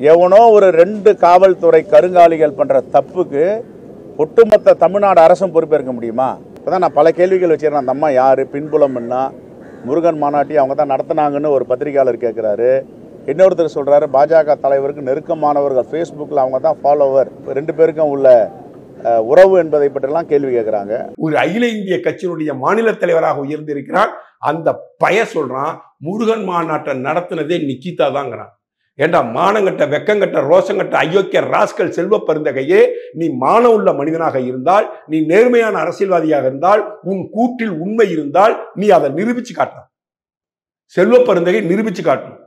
எவனோ ஒரு 2 காவல்துறை கருங்காலிகள் பண்ற தப்புக்கு ஒட்டுமொத்த தமிழ்நாடு அரசும் பொறுப்பேற்க முடியுமா? இப்பதான் நான் பல கேள்விகள் வச்சிருக்கேன். அந்த அம்மா யாரு, பின்புலம்னா முருகன் மாநாட்டி அவங்க தான் நடத்தினாங்கன்னு ஒரு பத்திரிகையாளர் கேட்கிறாரு. இன்னொருத்தர் சொல்றாரு பாஜக தலைவருக்கு நெருக்கமானவர்கள், ஃபேஸ்புக்கில் அவங்க தான் ஃபாலோவர், 2 பேருக்கும் உள்ள உறவு என்பதை பற்றிலாம் கேள்வி கேட்கிறாங்க. ஒரு அகில இந்திய கட்சியினுடைய மாநில தலைவராக உயர்ந்திருக்கிறார். அந்த பய சொல்றான் முருகன் மாநாட்டை நடத்தினதே நிக்கிதா தாங்கிறான். ஏண்டா மானங்கட்ட, வெக்கங்கட்ட, ரோசங்கட்ட, அயோக்கிய ராஸ்கல் செல்வ பெருந்தகையே, நீ மானம் உள்ள மனிதனாக இருந்தால், நீ நேர்மையான அரசியல்வாதியாக இருந்தால், உன் கூற்றில் உண்மை இருந்தால் நீ அதை நிரூபிச்சு காட்டணும். செல்வ பெருந்தகை நிரூபிச்சு காட்டணும்.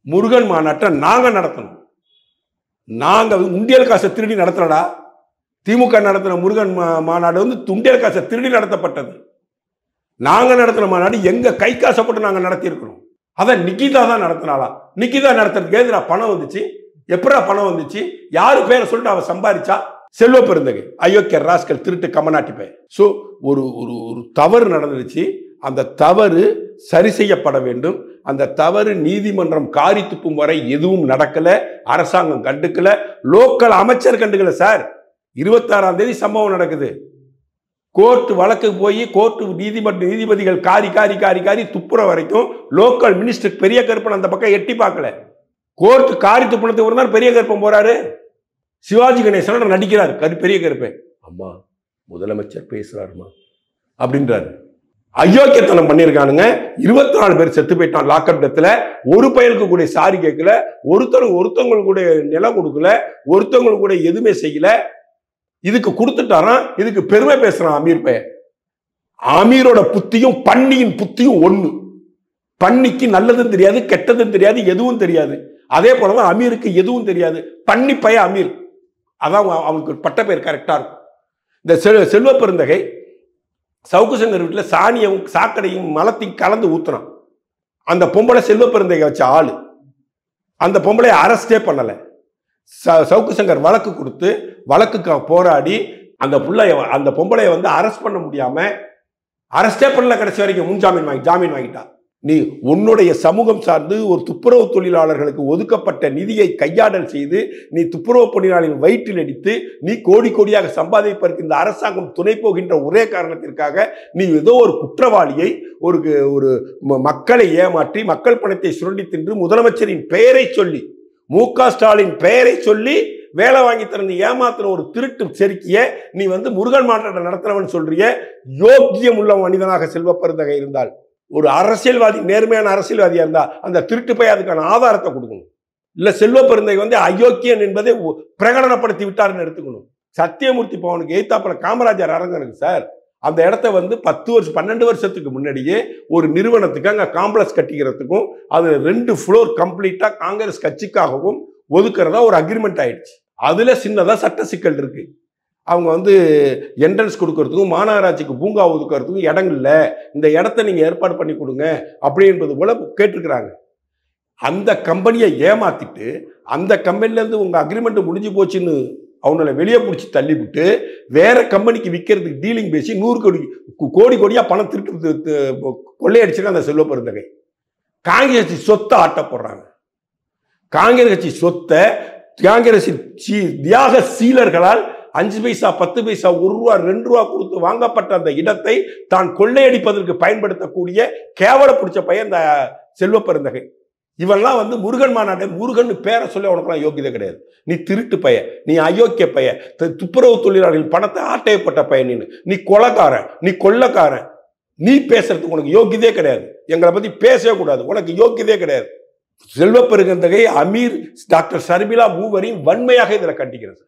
முருகன் மாநாட்டை நாங்க நடத்தணும். நாங்க உண்டியல் காசை திருடி நடத்தலடா. திமுக நடத்தின முருகன் மாநாடு வந்து துண்டியல் காசை திருடி நடத்தப்பட்டது. நாங்க நடத்தின மாநாடு எங்க கை காசை போட்டு நாங்க நடத்தியிருக்கிறோம். அதை நிக்கிதா தான் நடத்தினாலா? நிக்கிதா நடத்துறதுக்கு எதுனா பணம் வந்துச்சு? எப்படா பணம் வந்துச்சு? யாரு பேரை சொல்லிட்டு அவ சம்பாதிச்சா? செல்வ பெருந்தகை, அயோக்கிய ராஸ்கல், திருட்டு கமநாட்டி பை. ஸோ ஒரு ஒரு ஒரு தவறு நடந்துருச்சு. அந்த தவறு சரி செய்யப்பட வேண்டும். அந்த தவறு நீதிமன்றம் காரி துப்பும் வரை எதுவும் நடக்கல. அரசாங்கம் கண்டுக்கல, லோக்கல் அமைச்சர் கண்டுக்கல. சார் 26ஆம் தேதி சம்பவம் நடக்குது. கோர்ட்டு வழக்கு போய் கோர்ட்டு நீதிபதிகள் காரி காரி காரி காரி துப்புற வரைக்கும் லோக்கல் மினிஸ்டர் பெரிய கருப்பன் அந்த பக்கம் எட்டி பார்க்கல. கோர்ட்டு காரி துப்புனத்துக்கு ஒரு நாள் பெரிய கருப்பன் போறாரு. சிவாஜி கணேசன் நடிக்கிறார் பெரிய கருப்பன். அம்மா முதலமைச்சர் பேசுறாருமா அப்படின்றாரு. அயோக்கியத்தனம் பண்ணியிருக்கானுங்க. 24 பேர் செத்து போயிட்டான் லாக்அப் டெத்ல. ஒரு பயலுக்கு கூட சாரி கேட்கல, ஒருத்தவங்களுக்கு கூட நிலம் கொடுக்கல, ஒருத்தவங்களுக்கு கூட எதுவுமே செய்யல. இதுக்கு கொடுத்துட்டாராம். இதுக்கு பெருமை பேசுறான் அமீர் பையன். அமீரோட புத்தியும் பன்னியின் புத்தியும் ஒண்ணு. பன்னிக்கு நல்லதும் தெரியாது, கெட்டதும் தெரியாது, எதுவும் தெரியாது. அதே போலதான் அமீருக்கு எதுவும் தெரியாது. பன்னி பைய அமீர். அதான் அவனுக்கு பட்ட பேர் கரெக்டா இருக்கும். இந்த செல்வ பெருந்தகை சவுக்கு சங்கர் வீட்டில் சாணியும் சாக்கடையும் மலத்தையும் கலந்து ஊத்துறான். அந்த பொம்பளை செல்வ பெருந்தகை வச்ச ஆளு. அந்த பொம்பளை அரெஸ்டே பண்ணல. சவுக்கு சங்கர் வழக்கு கொடுத்து வழக்குக்கு போராடி அந்த பொம்பளைய வந்து அரெஸ்ட் பண்ண முடியாம அரெஸ்டே பண்ணல. கடைசி வரைக்கும் ஜாமீன் வாங்கிட்டா. நீ உன்னுடைய சமூகம் சார்ந்து ஒரு துப்புரவு தொழிலாளர்களுக்கு ஒதுக்கப்பட்ட நிதியை கையாடல் செய்து நீ துப்புரவு பணியாளரின் வயிற்றில் அடித்து நீ கோடி கோடியாக சம்பாதிப்பதற்கு இந்த அரசாங்கம் துணை போகின்ற ஒரே காரணத்திற்காக நீ ஏதோ ஒரு குற்றவாளியை ஒரு மக்களை ஏமாற்றி மக்கள் பணத்தை சுரண்டி தின்று முதலமைச்சரின் பெயரை சொல்லி, மு.க. ஸ்டாலின் பெயரை சொல்லி வேலை வாங்கி தரந்து ஏமாத்துற ஒரு திருட்டு செருக்கிய நீ வந்து முருகன் மாநாட்டை நடத்துறவன் சொல்றிய. யோக்கியம் உள்ள மனிதனாக செல்வ பெருந்தகை இருந்தால், ஒரு அரசியல்வாதி, நேர்மையான அரசியல்வாதியா இருந்தா அந்த திருட்டு போய் அதுக்கான ஆதாரத்தை கொடுக்கணும். இல்ல செல்வ பெருந்தகை வந்து அயோக்கியன் என்பதை பிரகடனப்படுத்தி விட்டாருன்னு எடுத்துக்கணும். சத்தியமூர்த்தி பவனுக்கு எய்தாப்புல காமராஜர் அரங்கனுக்கு சார் அந்த இடத்த வந்து 12 வருஷத்துக்கு முன்னாடியே ஒரு நிறுவனத்துக்கு அங்க காம்ப்ளெக்ஸ் கட்டிக்கிறதுக்கும் அது 2 ஃப்ளோர் கம்ப்ளீட்டா காங்கிரஸ் கட்சிக்காகவும் ஒதுக்குறதா ஒரு அக்ரிமெண்ட் ஆயிடுச்சு. அதுல சின்னதா சட்ட சிக்கல் இருக்கு. அவங்க வந்து என்ட்ரன்ஸ் கொடுக்கறதுக்கும் மாநகராட்சிக்கு பூங்கா ஒதுக்குறதுக்கும் இடம் இல்லை, இந்த இடத்த நீங்க ஏற்பாடு பண்ணி கொடுங்க அப்படி என்பது போல கேட்டிருக்கிறாங்க. அந்த கம்பெனியை ஏமாத்திட்டு அந்த கம்பெனில இருந்து உங்க அக்ரிமெண்ட் முடிஞ்சு போச்சுன்னு அவனை வெளியே பிடிச்சி தள்ளிவிட்டு வேற கம்பெனிக்கு விற்கிறதுக்கு டீலிங் பேசி 100 கோடியா பணம் திருட்டு கொள்ளையடிச்சுன்னா அந்த செல்வ பெருந்தகை காங்கிரஸ் கட்சி சொத்தை ஆட்ட போடுறாங்க. காங்கிரஸ் கட்சி சொத்தை காங்கிரஸின் தியாக சீலர்களால் 5 பைசா 10 பைசா 1 ரூபா 2 ரூபா கொடுத்து வாங்கப்பட்ட அந்த இடத்தை தான் கொள்ளையடிப்பதற்கு பயன்படுத்தக்கூடிய கேவல பிடிச்ச பையன் இந்த செல்வ பெருந்தகை. இவெல்லாம் வந்து முருகன் மாநாட்டை முருகன் பேரை சொல்லி உனக்கெல்லாம் யோக்கியதை கிடையாது. நீ திருட்டு பைய, நீ அயோக்கிய பைய, துப்புரவு தொழிலாளர்கள் பணத்தை ஆட்டையப்பட்ட பையன், நீ கொலைக்காரன், நீ கொள்ளக்காரன். நீ பேசுறதுக்கு உனக்கு யோக்கியதே கிடையாது. எங்களை பத்தி பேசவே கூடாது, உனக்கு யோக்கியதே கிடையாது. செல்வ பெருந்தகை, அமீர், டாக்டர் ஷர்மிளா மூவரையும் வன்மையாக இதில் கண்டிக்கிறது.